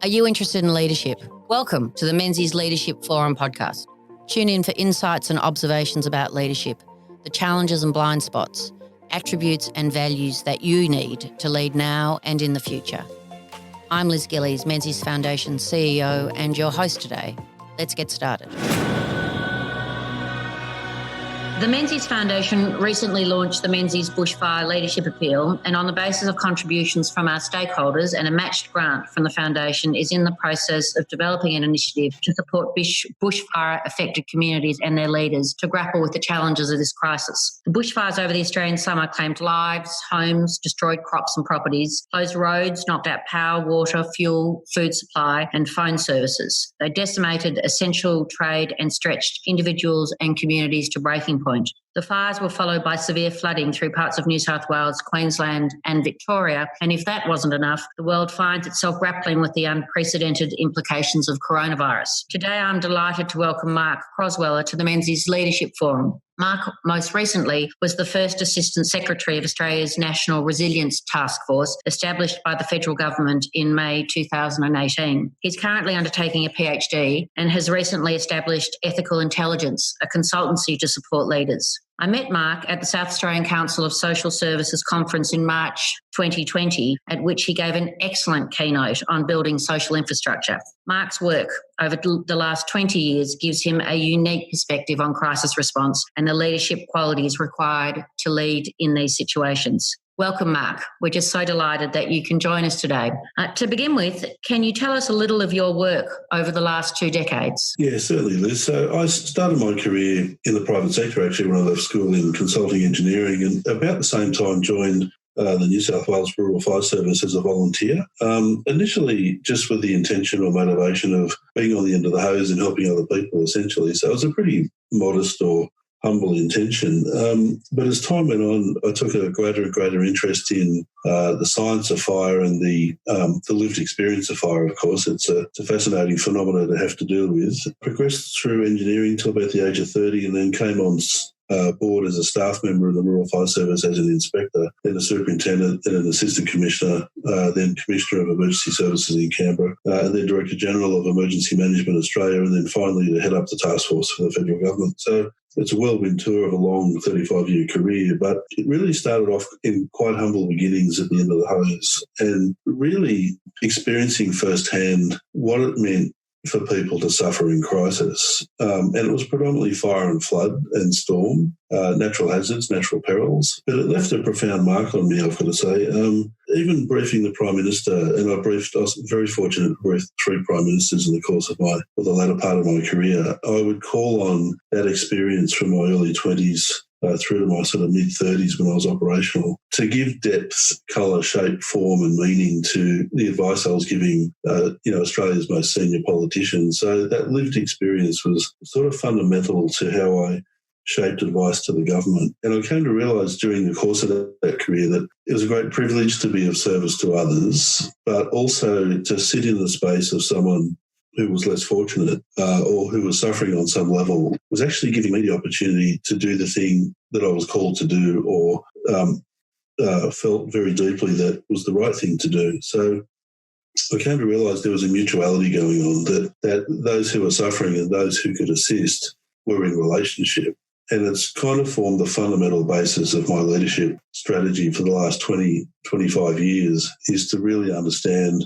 Are you interested in leadership? Welcome to the Menzies Leadership Forum podcast. Tune in for insights and observations about leadership, the challenges and blind spots, attributes and values that you need to lead now and in the future. I'm Liz Gillies, Menzies Foundation CEO and your host today. Let's get started. The Menzies Foundation recently launched the Menzies Bushfire Leadership Appeal, and on the basis of contributions from our stakeholders and a matched grant from the Foundation is in the process of developing an initiative to support bushfire-affected communities and their leaders to grapple with the challenges of this crisis. The bushfires over the Australian summer claimed lives, homes, destroyed crops and properties, closed roads, knocked out power, water, fuel, food supply and phone services. They decimated essential trade and stretched individuals and communities to breaking point. The fires were followed by severe flooding through parts of New South Wales, Queensland and Victoria, and if that wasn't enough, the world finds itself grappling with the unprecedented implications of coronavirus. Today I'm delighted to welcome Mark Crosweller to the Menzies Leadership Forum. Mark most recently was the first Assistant Secretary of Australia's National Resilience Taskforce, established by the federal government in May 2018. He's currently undertaking a PhD and has recently established Ethical Intelligence, a consultancy to support leaders. I met Mark at the South Australian Council of Social Services conference in March 2020, at which he gave an excellent keynote on building social infrastructure. Mark's work over the last 20 years gives him a unique perspective on crisis response and the leadership qualities required to lead in these situations. Welcome, Mark. We're just so delighted that you can join us today. To begin with, can you tell us a little of your work over the last 2 decades? Yeah, certainly, Liz. So I started my career in the private sector, actually, when I left school in consulting engineering, and about the same time joined the New South Wales Rural Fire Service as a volunteer, initially just with the intention or motivation of being on the end of the hose and helping other people, essentially. So it was a pretty modest or humble intention. But as time went on, I took a greater and greater interest in the science of fire and the lived experience of fire, of course. It's a fascinating phenomenon to have to deal with. Progressed through engineering till about the age of 30 and then came on board as a staff member of the Rural Fire Service as an inspector, then a superintendent, then an assistant commissioner, then commissioner of emergency services in Canberra, and then director general of Emergency Management Australia, and then finally to head up the Taskforce for the federal government. So it's a whirlwind tour of a long 35-year career, but it really started off in quite humble beginnings at the end of the hose and really experiencing firsthand what it meant for people to suffer in crisis. And it was predominantly fire and flood and storm, natural hazards, natural perils. But it left a profound mark on me, I've got to say. Even briefing the Prime Minister, and I was very fortunate to brief 3 Prime Ministers in the course of the latter part of my career. I would call on that experience from my early 20s through to my sort of mid-30s when I was operational, to give depth, colour, shape, form and meaning to the advice I was giving, Australia's most senior politicians. So that lived experience was sort of fundamental to how I shaped advice to the government. And I came to realise during the course of that career that it was a great privilege to be of service to others, but also to sit in the space of someone who was less fortunate or who was suffering on some level, was actually giving me the opportunity to do the thing that I was called to do or felt very deeply that was the right thing to do. So I came to realise there was a mutuality going on, that those who were suffering and those who could assist were in relationship. And it's kind of formed the fundamental basis of my leadership strategy for the last 20, 25 years, is to really understand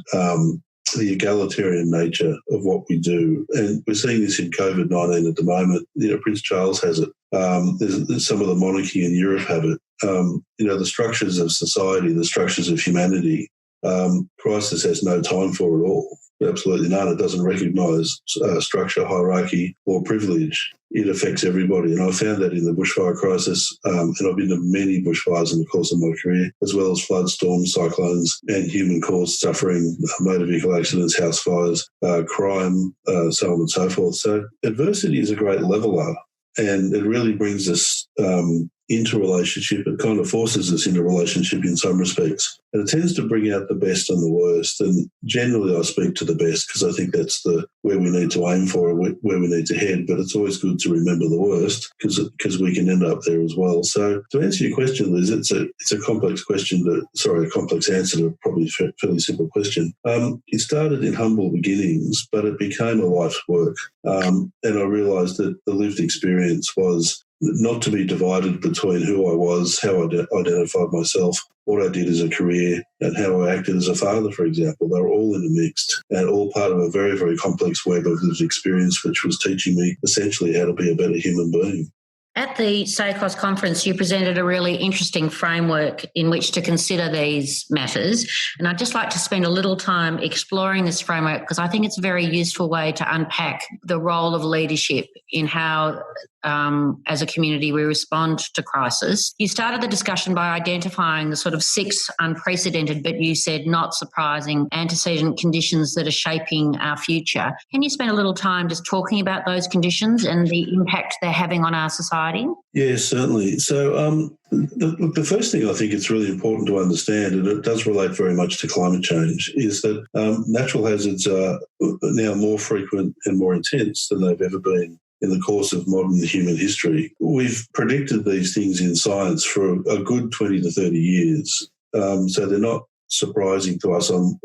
the egalitarian nature of what we do. And we're seeing this in COVID-19 at the moment. Prince Charles has it. There's some of the monarchy in Europe have it. The structures of society, the structures of humanity, crisis has no time for it all. Absolutely none. It doesn't recognise structure, hierarchy or privilege. It affects everybody. And I found that in the bushfire crisis, and I've been to many bushfires in the course of my career, as well as floods, storms, cyclones and human-caused suffering, motor vehicle accidents, house fires, crime, so on and so forth. So adversity is a great leveller, and it really brings us into relationship. It kind of forces us into relationship in some respects. And it tends to bring out the best and the worst. And generally I speak to the best because I think that's where we need to aim for, where we need to head. But it's always good to remember the worst because we can end up there as well. So to answer your question, Liz, it's a complex question, a complex answer to a probably fairly simple question. It started in humble beginnings, but it became a life's work. And I realised that the lived experience was not to be divided between who I was, how I identified myself, what I did as a career, and how I acted as a father, for example. They were all intermixed and all part of a very, very complex web of lived experience, which was teaching me essentially how to be a better human being. At the SACOS conference, you presented a really interesting framework in which to consider these matters. And I'd just like to spend a little time exploring this framework because I think it's a very useful way to unpack the role of leadership in how, as a community, we respond to crisis. You started the discussion by identifying the sort of 6 unprecedented, but you said not surprising, antecedent conditions that are shaping our future. Can you spend a little time just talking about those conditions and the impact they're having on our society? Yes, certainly. So the first thing I think it's really important to understand, and it does relate very much to climate change, is that natural hazards are now more frequent and more intense than they've ever been in the course of modern human history. We've predicted these things in science for a good 20 to 30 years, so they're not surprising to us on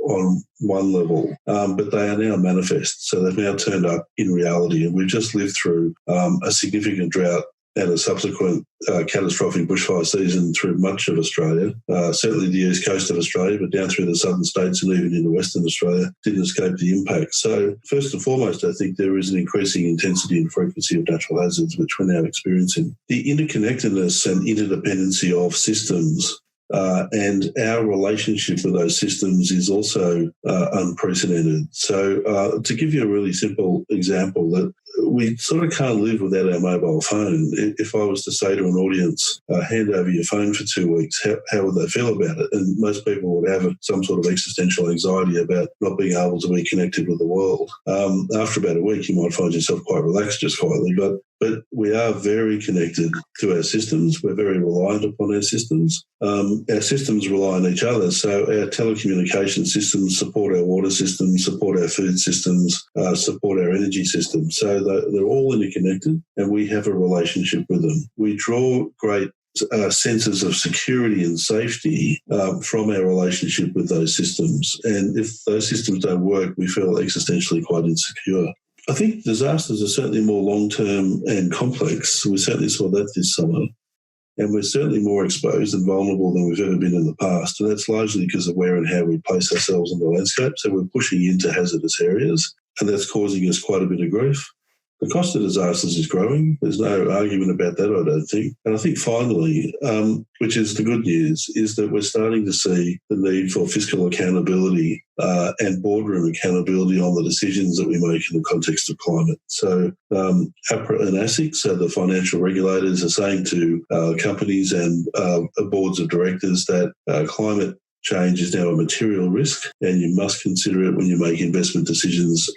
one level, but they are now manifest. So they've now turned up in reality, and we've just lived through a significant drought and a subsequent catastrophic bushfire season through much of Australia, certainly the east coast of Australia, but down through the southern states and even into Western Australia, didn't escape the impact. So first and foremost, I think there is an increasing intensity and frequency of natural hazards, which we're now experiencing. The interconnectedness and interdependency of systems and our relationship with those systems is also unprecedented. So to give you a really simple example, that we sort of can't live without our mobile phone. If I was to say to an audience, hand over your phone for 2 weeks, how would they feel about it? And most people would have some sort of existential anxiety about not being able to be connected with the world. After about a week, you might find yourself quite relaxed just quietly, but we are very connected to our systems. We're very reliant upon our systems. Our systems rely on each other. So our telecommunication systems support our water systems, support our food systems, support our energy systems. So they're all interconnected, and we have a relationship with them. We draw great senses of security and safety from our relationship with those systems. And if those systems don't work, we feel existentially quite insecure. I think disasters are certainly more long-term and complex. We certainly saw that this summer. And we're certainly more exposed and vulnerable than we've ever been in the past. And that's largely because of where and how we place ourselves in the landscape. So we're pushing into hazardous areas, and that's causing us quite a bit of grief. The cost of disasters is growing. There's no argument about that, I don't think. And I think finally, which is the good news, is that we're starting to see the need for fiscal accountability and boardroom accountability on the decisions that we make in the context of climate. So APRA and ASIC, so the financial regulators, are saying to companies and boards of directors that climate change is now a material risk, and you must consider it when you make investment decisions.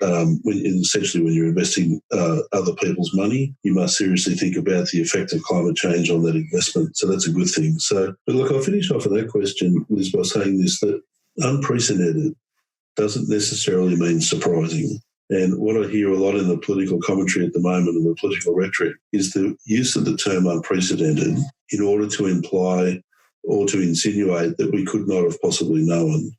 Essentially, when you're investing other people's money, you must seriously think about the effect of climate change on that investment. So that's a good thing. So, but look, I'll finish off with that question, Liz, by saying this, that unprecedented doesn't necessarily mean surprising. And what I hear a lot in the political commentary at the moment and the political rhetoric is the use of the term unprecedented in order to imply or to insinuate that we could not have possibly known,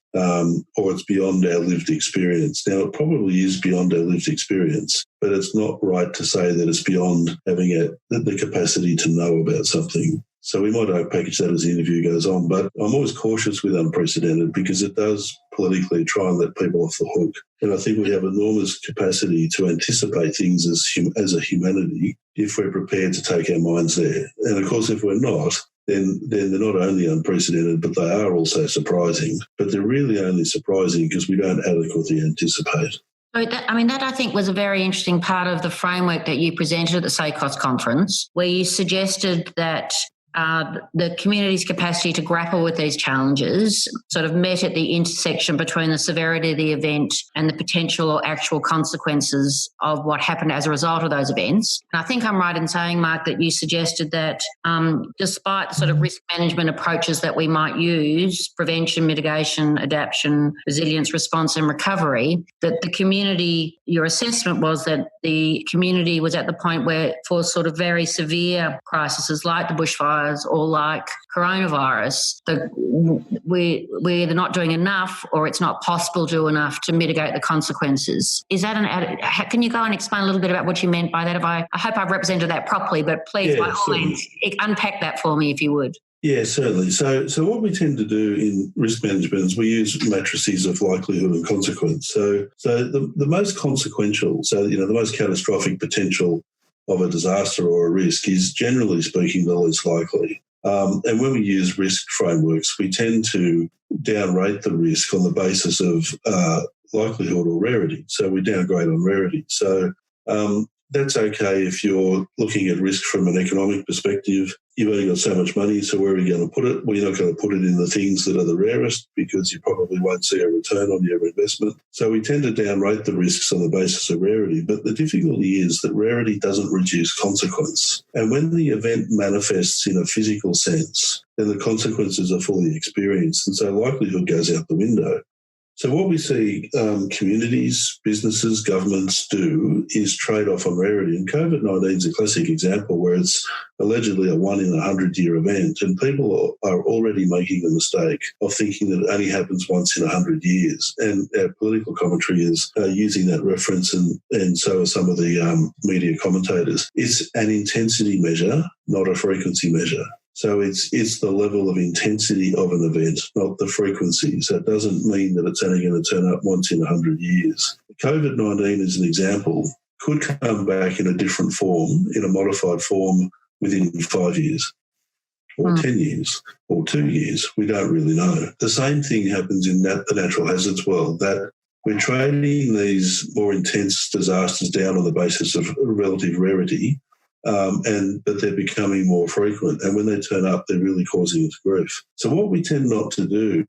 or it's beyond our lived experience. Now, it probably is beyond our lived experience, but it's not right to say that it's beyond having the capacity to know about something. So we might package that as the interview goes on, but I'm always cautious with unprecedented because it does politically try and let people off the hook. And I think we have enormous capacity to anticipate things as a humanity if we're prepared to take our minds there. And of course, if we're not, then they're not only unprecedented, but they are also surprising. But they're really only surprising because we don't adequately anticipate. So that I think was a very interesting part of the framework that you presented at the SACOS conference, where you suggested that the community's capacity to grapple with these challenges sort of met at the intersection between the severity of the event and the potential or actual consequences of what happened as a result of those events. And I think I'm right in saying, Mark, that you suggested that despite the sort of risk management approaches that we might use, prevention, mitigation, adaptation, resilience, response and recovery, that the community, your assessment was that the community was at the point where for sort of very severe crises like the bushfires or like coronavirus, we're either not doing enough or it's not possible to do enough to mitigate the consequences. Is that can you go and explain a little bit about what you meant by that? I hope I've represented that properly, but please, by all means, unpack that for me if you would. Yeah, certainly. So what we tend to do in risk management is we use matrices of likelihood and consequence. So the most consequential, the most catastrophic potential of a disaster or a risk is, generally speaking, the least likely. And when we use risk frameworks, we tend to downrate the risk on the basis of likelihood or rarity. So we downgrade on rarity. So that's okay if you're looking at risk from an economic perspective. You've only got so much money, so where are you going to put it? Well, you're not going to put it in the things that are the rarest because you probably won't see a return on your investment. So we tend to downrate the risks on the basis of rarity. But the difficulty is that rarity doesn't reduce consequence. And when the event manifests in a physical sense, then the consequences are fully experienced. And so likelihood goes out the window. So what we see communities, businesses, governments do is trade off on rarity. And COVID-19 is a classic example where it's allegedly a 1 in 100-year event, and people are already making the mistake of thinking that it only happens once in 100 years. And our political commentary is using that reference, and so are some of the media commentators. It's an intensity measure, not a frequency measure. So it's the level of intensity of an event, not the frequency. So it doesn't mean that it's only going to turn up once in 100 years. COVID-19 is an example, could come back in a different form, in a modified form within 5 years or 10 years or 2 years. We don't really know. The same thing happens in the natural hazards world, that we're trading these more intense disasters down on the basis of relative rarity. But they're becoming more frequent, and when they turn up, they're really causing us grief. So what we tend not to do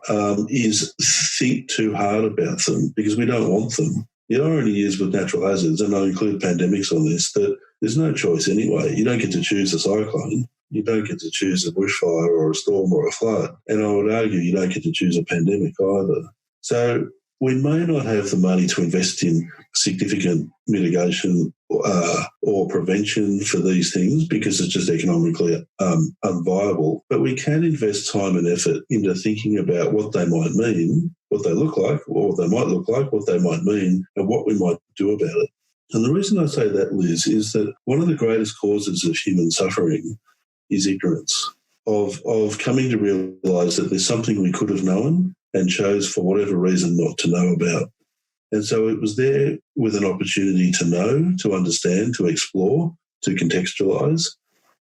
is think too hard about them, because we don't want them. The irony is with natural hazards, and I'll include pandemics on this, that there's no choice anyway. You don't get to choose a cyclone. You don't get to choose a bushfire or a storm or a flood. And I would argue you don't get to choose a pandemic either. So we may not have the money to invest in significant mitigation or prevention for these things because it's just economically unviable. But we can invest time and effort into thinking about what they might mean, what they look like, or what they might look like, what they might mean, and what we might do about it. And the reason I say that, Liz, is that one of the greatest causes of human suffering is ignorance, of coming to realise that there's something we could have known and chose for whatever reason not to know about. And so it was there with an opportunity to know, to understand, to explore, to contextualise,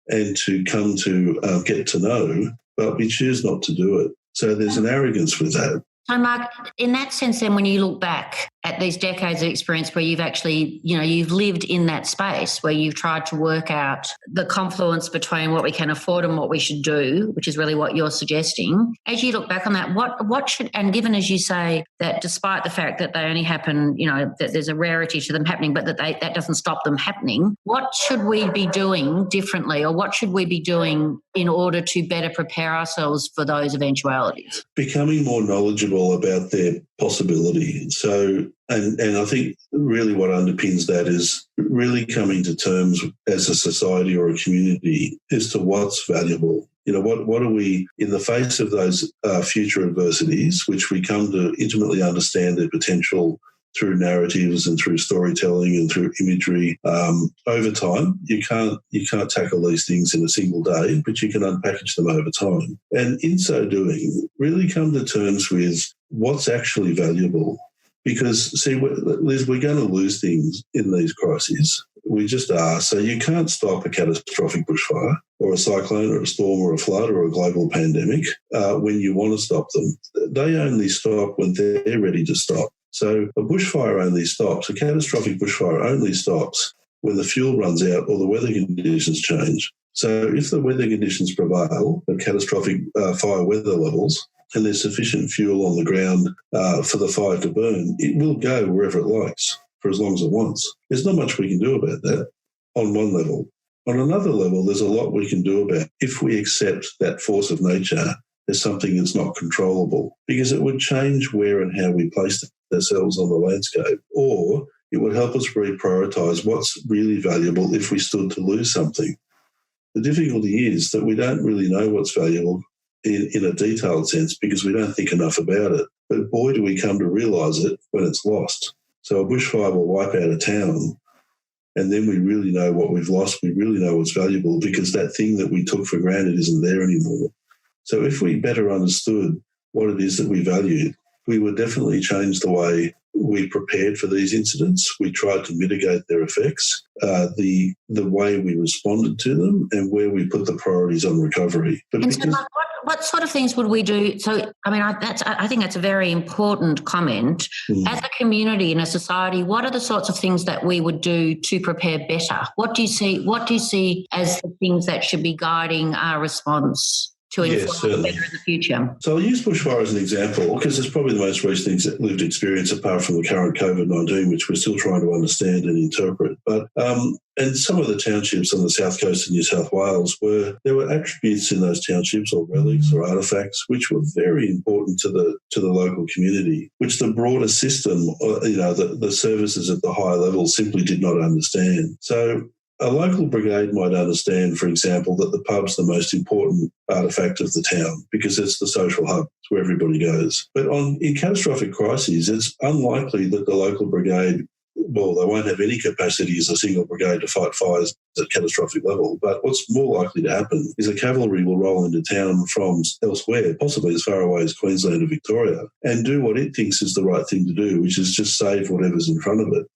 and to come to get to know, but we choose not to do it. So there's an arrogance with that. So, Mark, in that sense then, when you look back at these decades of experience where you've actually, you've lived in that space where you've tried to work out the confluence between what we can afford and what we should do, which is really what you're suggesting. As you look back on that, what should, and given, as you say, that despite the fact that they only happen, that there's a rarity to them happening, but that doesn't stop them happening, what should we be doing differently, or what should we be doing in order to better prepare ourselves for those eventualities? Becoming more knowledgeable about their possibility. So, and I think really what underpins that is really coming to terms as a society or a community as to what's valuable. What are we, in the face of those future adversities, which we come to intimately understand their potential through narratives and through storytelling and through imagery. Over time, you can't tackle these things in a single day, but you can unpackage them over time. And in so doing, really come to terms with what's actually valuable. Because, see, Liz, we're going to lose things in these crises. We just are. So you can't stop a catastrophic bushfire or a cyclone or a storm or a flood or a global pandemic when you want to stop them. They only stop when they're ready to stop. So a bushfire only stops, a catastrophic bushfire only stops when the fuel runs out or the weather conditions change. So if the weather conditions prevail at catastrophic fire weather levels and there's sufficient fuel on the ground for the fire to burn, it will go wherever it likes for as long as it wants. There's not much we can do about that on one level. On another level, there's a lot we can do about if we accept that force of nature as something that's not controllable, because it would change where and how we place ourselves on the landscape, or it would help us reprioritise what's really valuable if we stood to lose something. The difficulty is that we don't really know what's valuable in a detailed sense because we don't think enough about it. But boy, do we come to realise it when it's lost. So a bushfire will wipe out a town, and then we really know what we've lost. We really know what's valuable because that thing that we took for granted isn't there anymore. So if we better understood what it is that we valued, we would definitely change the way we prepared for these incidents. We tried to mitigate their effects, the way we responded to them, and where we put the priorities on recovery. But and so, what sort of things would we do? So, I mean, I think that's a very important comment. As a community and a society, what are the sorts of things that we would do to prepare better? What do you see as the things that should be guiding our response to inform better in the future? So I'll use bushfire as an example because it's probably the most recent lived experience apart from the current COVID-19, which we're still trying to understand and interpret. But and some of the townships on the south coast of New South Wales there were attributes in those townships or relics or artefacts which were very important to the local community, which the broader system, the services at the higher level simply did not understand. So a local brigade might understand, for example, that the pub's the most important artefact of the town because it's the social hub. It's where everybody goes. But in catastrophic crises, it's unlikely that the local brigade, well, they won't have any capacity as a single brigade to fight fires at catastrophic level. But what's more likely to happen is the cavalry will roll into town from elsewhere, possibly as far away as Queensland or Victoria, and do what it thinks is the right thing to do, which is just save whatever's in front of it.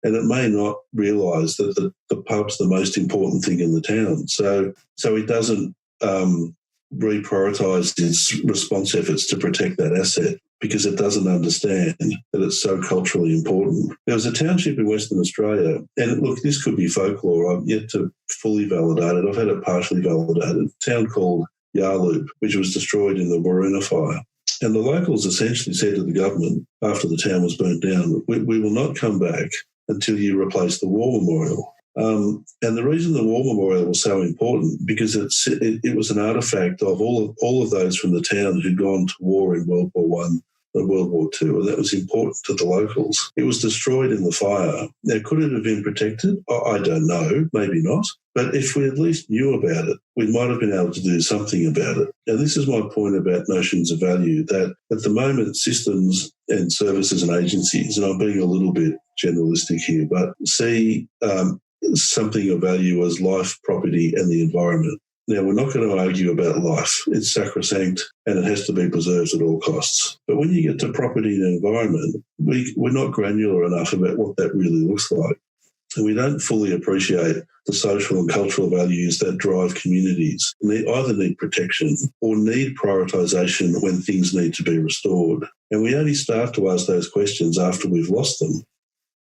And it may not realise that the pub's the most important thing in the town. So it doesn't reprioritise its response efforts to protect that asset because it doesn't understand that it's so culturally important. There was a township in Western Australia, and look, this could be folklore. I've yet to fully validate it. I've had it partially validated. A town called Yarloop, which was destroyed in the Waroona fire. And the locals essentially said to the government after the town was burnt down, we will not come back until you replace the war memorial. And the reason the war memorial was so important because it was an artefact of all of those from the town who'd gone to war in World War I and World War II, and that was important to the locals. It was destroyed in the fire. Now, could it have been protected? I don't know, maybe not. But if we at least knew about it, we might have been able to do something about it. And this is my point about notions of value, that at the moment systems and services and agencies, and I'm being a little bit generalistic here, but see something of value as life, property and the environment. Now, we're not going to argue about life. It's sacrosanct and it has to be preserved at all costs. But when you get to property and environment, we're not granular enough about what that really looks like. And we don't fully appreciate the social and cultural values that drive communities. And they either need protection or need prioritisation when things need to be restored. And we only start to ask those questions after we've lost them.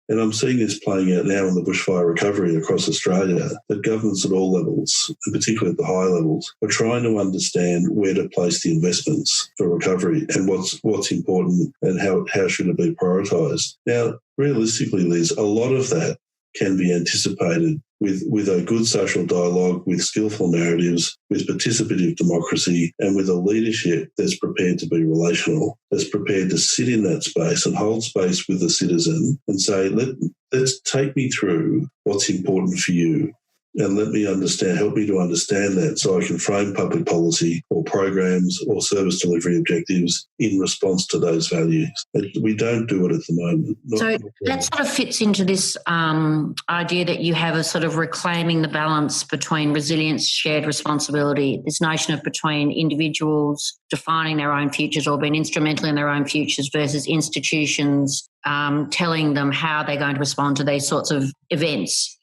And I'm seeing this playing out now in the bushfire recovery across Australia, that governments at all levels, and particularly at the high levels, are trying to understand where to place the investments for recovery and what's important and how should it be prioritised. Now, realistically, Liz, a lot of that can be anticipated with a good social dialogue, with skillful narratives, with participative democracy, and with a leadership that's prepared to be relational, that's prepared to sit in that space and hold space with the citizen and say, let's take me through what's important for you. And help me to understand that so I can frame public policy or programs or service delivery objectives in response to those values. We don't do it at the moment. So that sort of fits into this idea that you have a sort of reclaiming the balance between resilience, shared responsibility, this notion of between individuals defining their own futures or being instrumental in their own futures versus institutions telling them how they're going to respond to these sorts of events.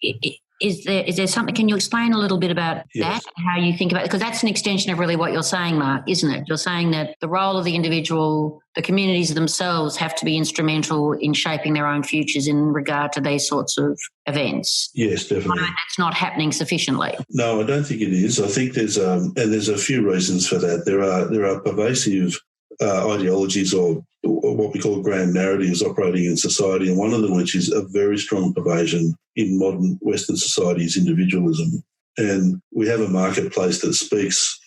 is there something, can you explain a little bit about Yes. that, how you think about it? Because that's an extension of really what you're saying, Mark, isn't it? You're saying that the role of the individual, the communities themselves have to be instrumental in shaping their own futures in regard to these sorts of events. Yes, definitely. That's not happening sufficiently. No, I don't think it is. I think there's a few reasons for that. There are pervasive ideologies or what we call grand narratives operating in society, and one of them, which is a very strong pervasion in modern Western society, is individualism. And we have a marketplace that speaks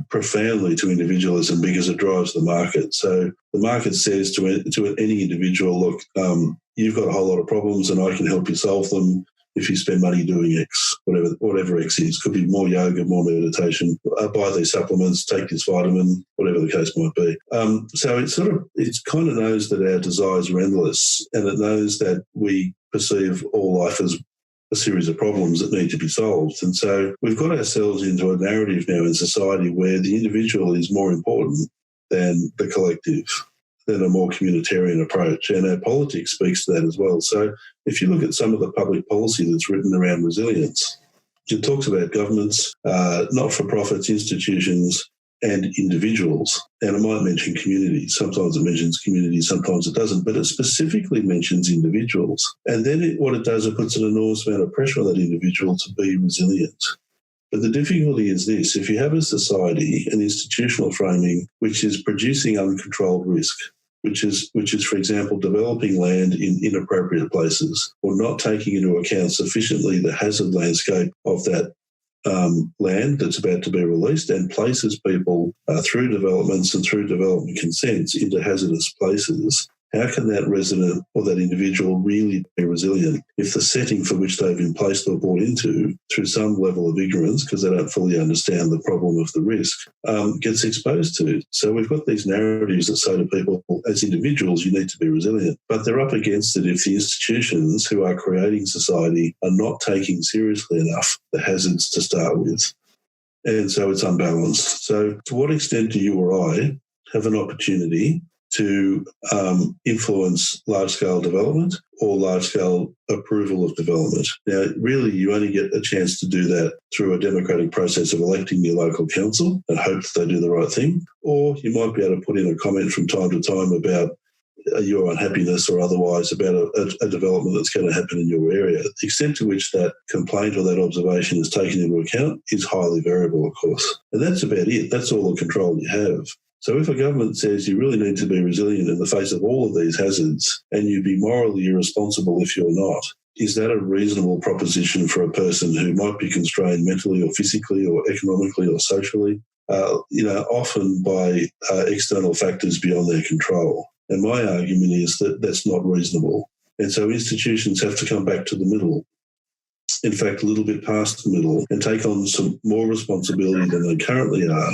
profoundly to individualism because it drives the market. So the market says to any individual, look, you've got a whole lot of problems and I can help you solve them if you spend money doing X, whatever X is. Could be more yoga, more meditation, buy these supplements, take this vitamin, whatever the case might be. So it kind of knows that our desires are endless, and it knows that we perceive all life as a series of problems that need to be solved. And so we've got ourselves into a narrative now in society where the individual is more important than the collective, than a more communitarian approach. And our politics speaks to that as well. So if you look at some of the public policy that's written around resilience, it talks about governments, not-for-profits, institutions, and individuals. And it might mention communities. Sometimes it mentions communities, sometimes it doesn't, but it specifically mentions individuals. And then what it does, it puts an enormous amount of pressure on that individual to be resilient. But the difficulty is this: if you have a society, an institutional framing, which is producing uncontrolled risk, which is, for example, developing land in inappropriate places or not taking into account sufficiently the hazard landscape of that land that's about to be released, and places people through developments and through development consents into hazardous places, how can that resident or that individual really be resilient if the setting for which they've been placed or brought into through some level of ignorance, because they don't fully understand the problem of the risk, gets exposed to? So we've got these narratives that say to people, as individuals, you need to be resilient, but they're up against it if the institutions who are creating society are not taking seriously enough the hazards to start with. And so it's unbalanced. So to what extent do you or I have an opportunity to influence large-scale development or large-scale approval of development? Now, really, you only get a chance to do that through a democratic process of electing your local council and hope that they do the right thing. Or you might be able to put in a comment from time to time about your unhappiness or otherwise about a development that's going to happen in your area. The extent to which that complaint or that observation is taken into account is highly variable, of course. And that's about it. That's all the control you have. So if a government says you really need to be resilient in the face of all of these hazards and you'd be morally irresponsible if you're not, is that a reasonable proposition for a person who might be constrained mentally or physically or economically or socially, often by external factors beyond their control? And my argument is that that's not reasonable. And so institutions have to come back to the middle, in fact, a little bit past the middle, and take on some more responsibility than they currently are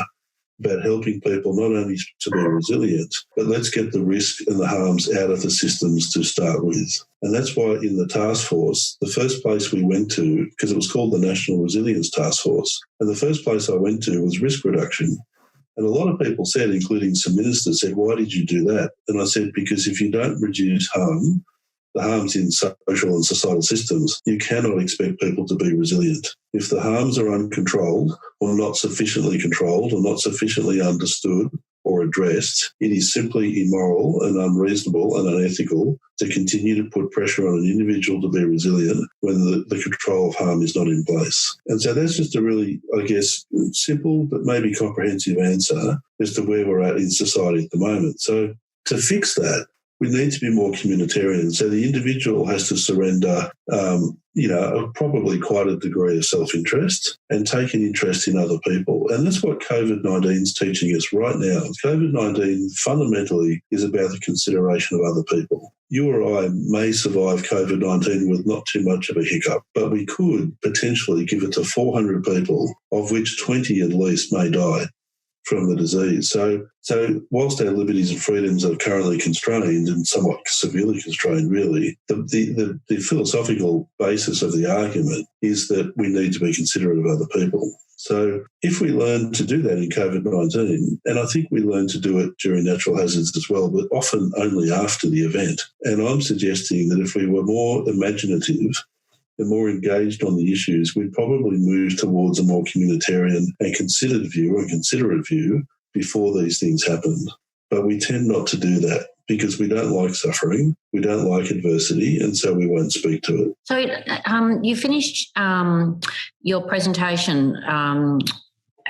about helping people not only to be resilient, but let's get the risk and the harms out of the systems to start with. And that's why in the Taskforce, the first place we went to, because it was called the National Resilience Taskforce, and the first place I went to was risk reduction. And a lot of people said, including some ministers, said, why did you do that? And I said, because if you don't reduce harm, the harms in social and societal systems, you cannot expect people to be resilient. If the harms are uncontrolled or not sufficiently controlled or not sufficiently understood or addressed, it is simply immoral and unreasonable and unethical to continue to put pressure on an individual to be resilient when the control of harm is not in place. And so that's just a really, I guess, simple but maybe comprehensive answer as to where we're at in society at the moment. So to fix that, we need to be more communitarian. So the individual has to surrender, probably quite a degree of self-interest and take an interest in other people. And that's what COVID-19 is teaching us right now. COVID-19 fundamentally is about the consideration of other people. You or I may survive COVID-19 with not too much of a hiccup, but we could potentially give it to 400 people, of which 20 at least may die from the disease. So whilst our liberties and freedoms are currently constrained and somewhat severely constrained, really, the philosophical basis of the argument is that we need to be considerate of other people. So if we learn to do that in COVID-19, and I think we learn to do it during natural hazards as well, but often only after the event, and I'm suggesting that if we were more imaginative and more engaged on the issues, we'd probably move towards a more communitarian and considered view and considerate view before these things happened. But we tend not to do that because we don't like suffering, we don't like adversity, and so we won't speak to it. So you finished your presentation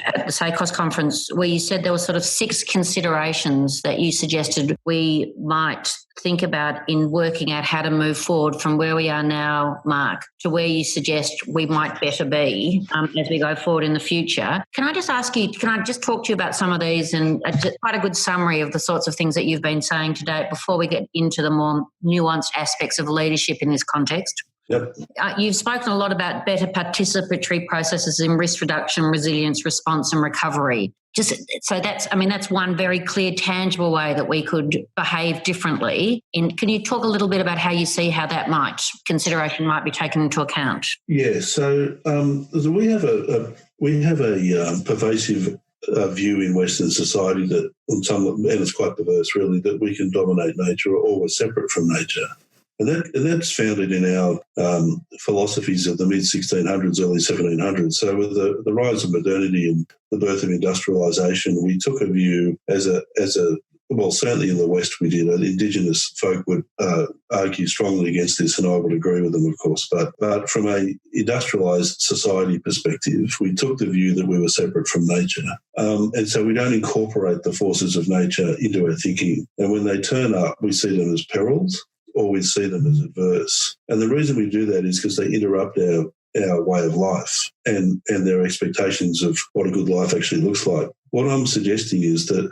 at the SACOS conference where you said there were sort of 6 considerations that you suggested we might think about in working out how to move forward from where we are now, Mark, to where you suggest we might better be as we go forward in the future. Can I just ask you, can I just talk to you about some of these and quite a good summary of the sorts of things that you've been saying today before we get into the more nuanced aspects of leadership in this context? Yep. You've spoken a lot about better participatory processes in risk reduction, resilience, response and recovery. So that's one very clear, tangible way that we could behave differently. Can you talk a little bit about how you see how that consideration might be taken into account? Yeah, so we have a pervasive view in Western society that, and it's quite diverse really, that we can dominate nature or we're separate from nature. And that's founded in our philosophies of the mid-1600s, early 1700s. So with the rise of modernity and the birth of industrialisation, we took a view well, certainly in the West we did. Indigenous folk would argue strongly against this, and I would agree with them, of course. But from a industrialised society perspective, we took the view that we were separate from nature. And so we don't incorporate the forces of nature into our thinking. And when they turn up, we see them as perils, or we see them as adverse. And the reason we do that is because they interrupt our way of life and their expectations of what a good life actually looks like. What I'm suggesting is that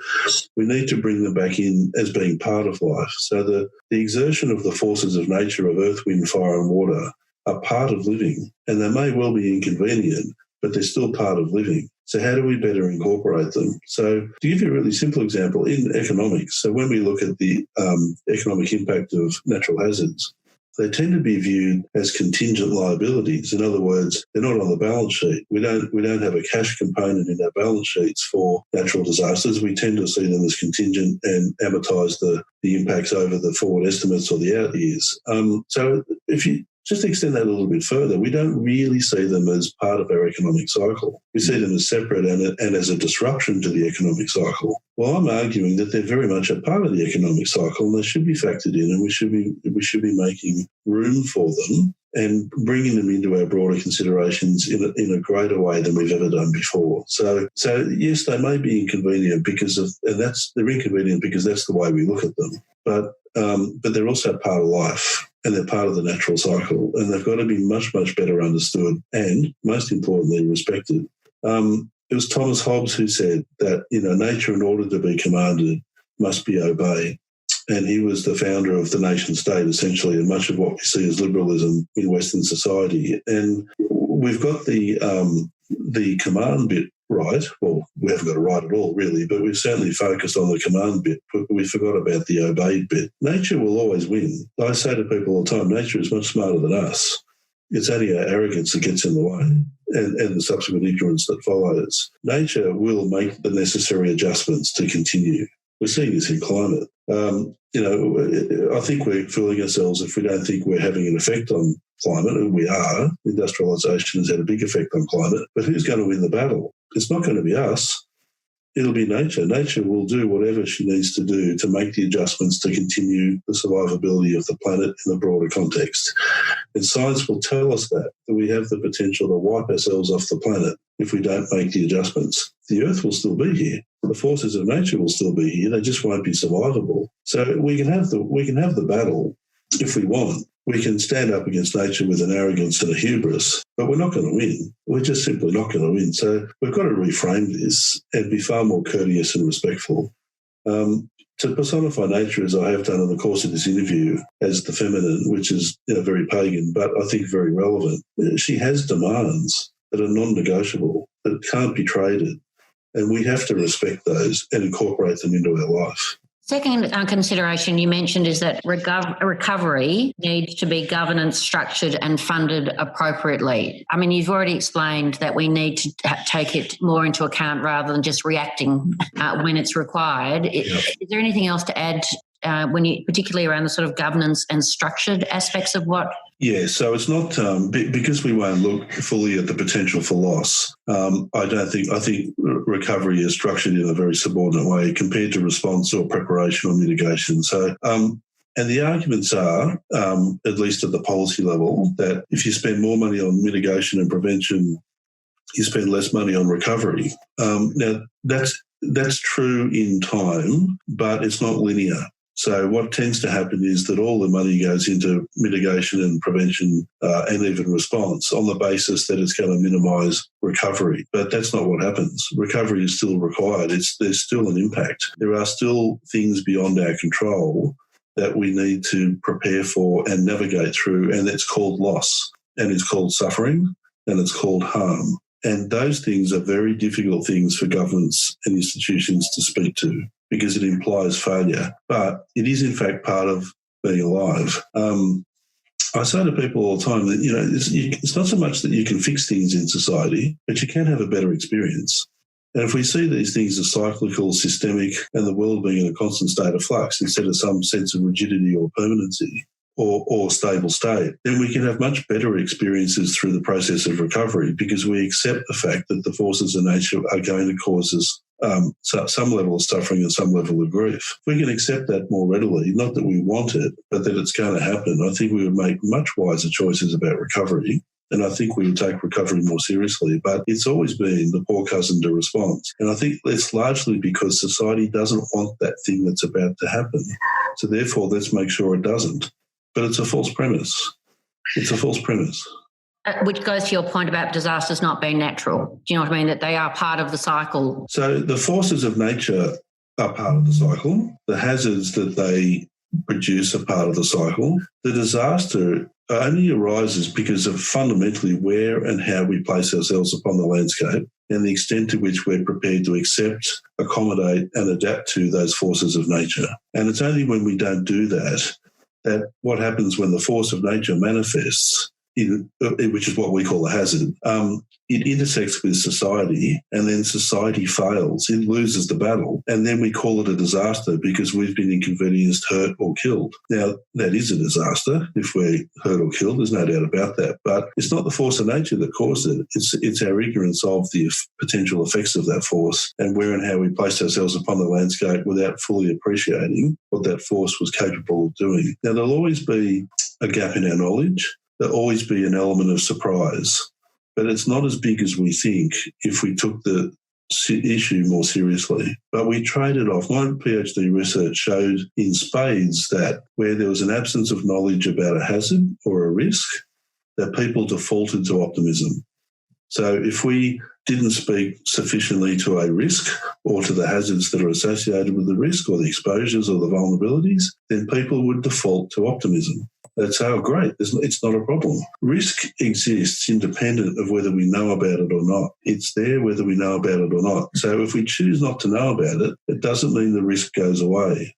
we need to bring them back in as being part of life. So the exertion of the forces of nature, of earth, wind, fire and water, are part of living. And they may well be inconvenient, but they're still part of living. So how do we better incorporate them? So to give you a really simple example, in economics, so when we look at the economic impact of natural hazards, they tend to be viewed as contingent liabilities. In other words, they're not on the balance sheet. We don't have a cash component in our balance sheets for natural disasters. We tend to see them as contingent and amortise the impacts over the forward estimates or the out years. So if you just extend that a little bit further, we don't really see them as part of our economic cycle. We see them as separate and as a disruption to the economic cycle. Well, I'm arguing that they're very much a part of the economic cycle and they should be factored in, and we should be making room for them and bringing them into our broader considerations in a greater way than we've ever done before. So yes, they may be inconvenient they're inconvenient because that's the way we look at them. But they're also part of life. And they're part of the natural cycle, and they've got to be much, much better understood and, most importantly, respected. It was Thomas Hobbes who said that, nature, in order to be commanded, must be obeyed. And he was the founder of the nation state, essentially, and much of what we see as liberalism in Western society. And we've got the command bit right. Well, we haven't got it right at all, really, but we've certainly focused on the command bit, but we forgot about the obeyed bit. Nature will always win. I say to people all the time, nature is much smarter than us. It's only our arrogance that gets in the way and the subsequent ignorance that follows. Nature will make the necessary adjustments to continue. We're seeing this in climate. I think we're fooling ourselves if we don't think we're having an effect on climate, and we are. Industrialisation has had a big effect on climate. But who's going to win the battle? It's not going to be us. It'll be nature. Nature will do whatever she needs to do to make the adjustments to continue the survivability of the planet in the broader context. And science will tell us that we have the potential to wipe ourselves off the planet if we don't make the adjustments. The Earth will still be here. The forces of nature will still be here. They just won't be survivable. So we can have the battle if we want. We can stand up against nature with an arrogance and a hubris, but we're not going to win. We're just simply not going to win. So we've got to reframe this and be far more courteous and respectful. To personify nature, as I have done in the course of this interview, as the feminine, which is very pagan, but I think very relevant. She has demands that are non-negotiable, that can't be traded, and we have to respect those and incorporate them into our life. Second consideration you mentioned is that recovery needs to be governance structured and funded appropriately. I mean, you've already explained that we need to take it more into account rather than just reacting when it's required. Is there anything else to add particularly around the sort of governance and structured aspects of what Yeah, so it's not because we won't look fully at the potential for loss. I think recovery is structured in a very subordinate way compared to response or preparation or mitigation. So, and the arguments are, at least at the policy level, that if you spend more money on mitigation and prevention, you spend less money on recovery. Now, that's true in time, but it's not linear. So what tends to happen is that all the money goes into mitigation and prevention and even response on the basis that it's going to minimise recovery. But that's not what happens. Recovery is still required. There's still an impact. There are still things beyond our control that we need to prepare for and navigate through, and it's called loss, and it's called suffering, and it's called harm. And those things are very difficult things for governments and institutions to speak to because it implies failure. But it is, in fact, part of being alive. I say to people all the time that, it's not so much that you can fix things in society, but you can have a better experience. And if we see these things as cyclical, systemic, and the world being in a constant state of flux instead of some sense of rigidity or permanency, or stable state, then we can have much better experiences through the process of recovery because we accept the fact that the forces of nature are going to cause us some level of suffering and some level of grief. If we can accept that more readily, not that we want it, but that it's going to happen, I think we would make much wiser choices about recovery. And I think we would take recovery more seriously. But it's always been the poor cousin to response. And I think it's largely because society doesn't want that thing that's about to happen. So therefore, let's make sure it doesn't. But it's a false premise. It's a false premise. Which goes to your point about disasters not being natural. Do you know what I mean? That they are part of the cycle. So the forces of nature are part of the cycle. The hazards that they produce are part of the cycle. The disaster only arises because of fundamentally where and how we place ourselves upon the landscape and the extent to which we're prepared to accept, accommodate and adapt to those forces of nature. And it's only when we don't do that what happens when the force of nature manifests, which is what we call a hazard, it intersects with society and then society fails. It loses the battle. And then we call it a disaster because we've been inconvenienced, hurt or killed. Now, that is a disaster if we're hurt or killed. There's no doubt about that. But it's not the force of nature that caused it. It's our ignorance of the potential effects of that force and where and how we placed ourselves upon the landscape without fully appreciating what that force was capable of doing. Now, there'll always be a gap in our knowledge. There'll always be an element of surprise, but it's not as big as we think if we took the issue more seriously. But we traded off. My PhD research showed in spades that where there was an absence of knowledge about a hazard or a risk, that people defaulted to optimism. So if we didn't speak sufficiently to a risk or to the hazards that are associated with the risk or the exposures or the vulnerabilities, then people would default to optimism. They'd say, oh, great, it's not a problem. Risk exists independent of whether we know about it or not. It's there whether we know about it or not. So if we choose not to know about it, it doesn't mean the risk goes away.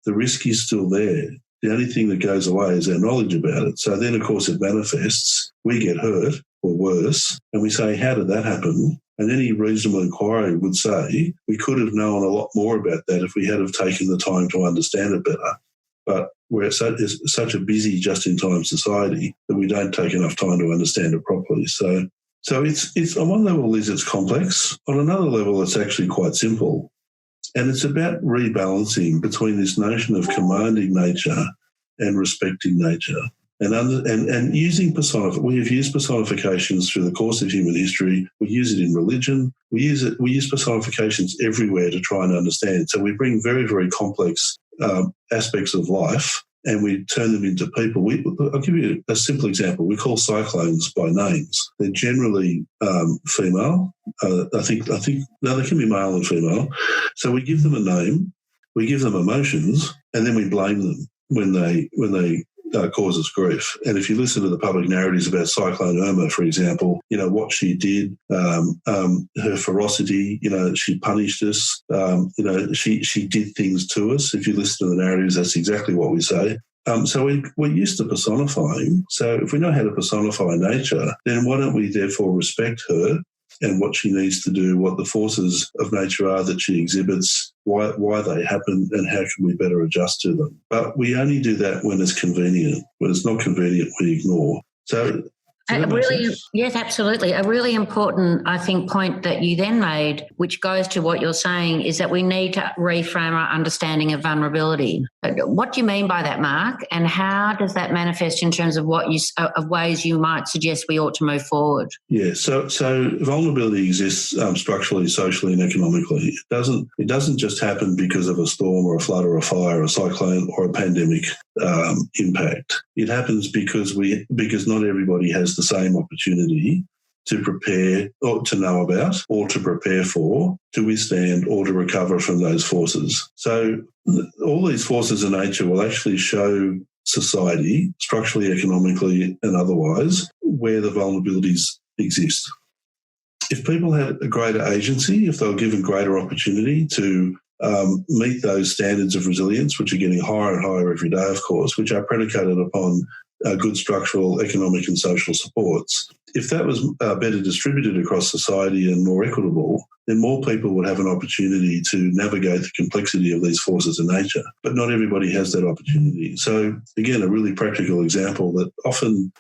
The risk is still there. The only thing that goes away is our knowledge about it. So then, of course, it manifests. We get hurt or worse, and we say, how did that happen? And any reasonable inquiry would say we could have known a lot more about that if we had have taken the time to understand it better. But we're such a busy just-in-time society that we don't take enough time to understand it properly. So it's on one level it's complex. On another level, it's actually quite simple. And it's about rebalancing between this notion of commanding nature and respecting nature. And using we have used personifications through the course of human history. We use it in religion. We use personifications everywhere to try and understand. So we bring very, very complex aspects of life and we turn them into people. I'll give you a simple example. We call cyclones by names. They're generally female. I think no, they can be male and female. So we give them a name, we give them emotions, and then we blame them when they cause us grief. And if you listen to the public narratives about Cyclone Irma, for example, what she did, her ferocity, she punished us, she did things to us. If you listen to the narratives, that's exactly what we say. So we're used to personifying. So if we know how to personify nature, then why don't we therefore respect her and what she needs to do, what the forces of nature are that she exhibits, why they happen, and how can we better adjust to them. But we only do that when it's convenient. When it's not convenient, we ignore. So yes, absolutely. A really important, I think, point that you then made, which goes to what you're saying, is that we need to reframe our understanding of vulnerability. What do you mean by that, Mark? And how does that manifest in terms of of ways you might suggest we ought to move forward? Yeah, so vulnerability exists structurally, socially, and economically. It doesn't just happen because of a storm or a flood or a fire or a cyclone or a pandemic impact. It happens because not everybody has the same opportunity to prepare or to know about or to prepare for, to withstand or to recover from those forces. So all these forces of nature will actually show society, structurally, economically and otherwise, where the vulnerabilities exist. If people had a greater agency, if they were given greater opportunity to meet those standards of resilience, which are getting higher and higher every day, of course, which are predicated upon good structural, economic and social supports. If that was better distributed across society and more equitable, then more people would have an opportunity to navigate the complexity of these forces of nature. But not everybody has that opportunity. So, again, a really practical example that often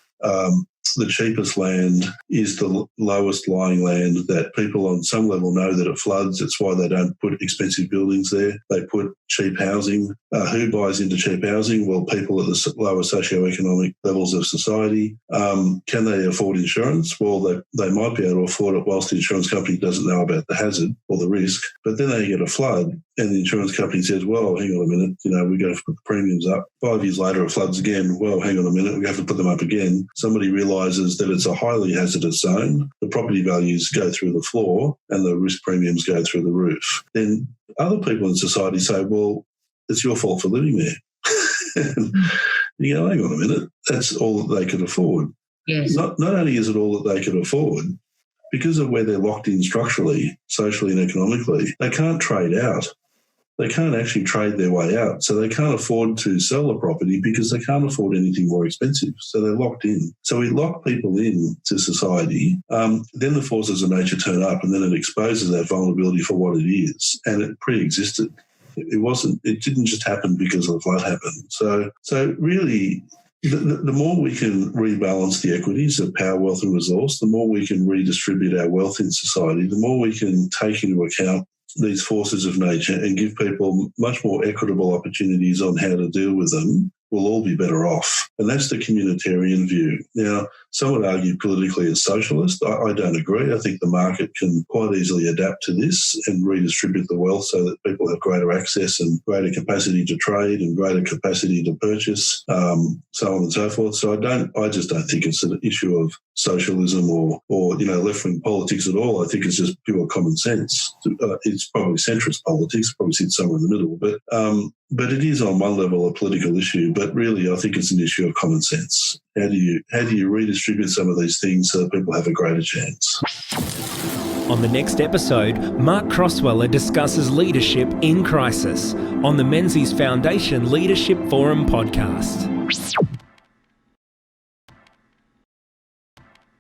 the cheapest land is the lowest lying land that people on some level know that it floods. It's why they don't put expensive buildings there. They put cheap housing. Who buys into cheap housing? Well, people at the lower socioeconomic levels of society. Can they afford insurance? Well, they might be able to afford it whilst the insurance company doesn't know about the hazard or the risk. But then they get a flood and the insurance company says, well, hang on a minute, we're going to put the premiums up. 5 years later, it floods again. Well, hang on a minute, we have to put them up again. Somebody realises that it's a highly hazardous zone. The property values go through the floor and the risk premiums go through the roof. Then other people in society say, well, it's your fault for living there. You go, hang on a minute, that's all that they could afford. Yes. Not only is it all that they could afford, because of where they're locked in structurally, socially and economically, they can't trade out. They can't actually trade their way out. So they can't afford to sell the property because they can't afford anything more expensive. So they're locked in. So we lock people in to society. Then the forces of nature turn up and then it exposes that vulnerability for what it is. And it pre-existed. It didn't just happen because the flood happened. So really, the more we can rebalance the equities of power, wealth and resource, the more we can redistribute our wealth in society, the more we can take into account these forces of nature and give people much more equitable opportunities on how to deal with them, we'll all be better off. And that's the communitarian view. Now, some would argue politically as socialist. I don't agree. I think the market can quite easily adapt to this and redistribute the wealth so that people have greater access and greater capacity to trade and greater capacity to purchase, so on and so forth. So I just don't think it's an issue of socialism or left-wing politics at all. I think it's just pure common sense. It's probably centrist politics, probably sits somewhere in the middle, but it is on one level a political issue, but really I think it's an issue of common sense. How do you redistribute some of these things so that people have a greater chance? On the next episode, Mark Crosweller discusses leadership in crisis on the Menzies Foundation Leadership Forum podcast.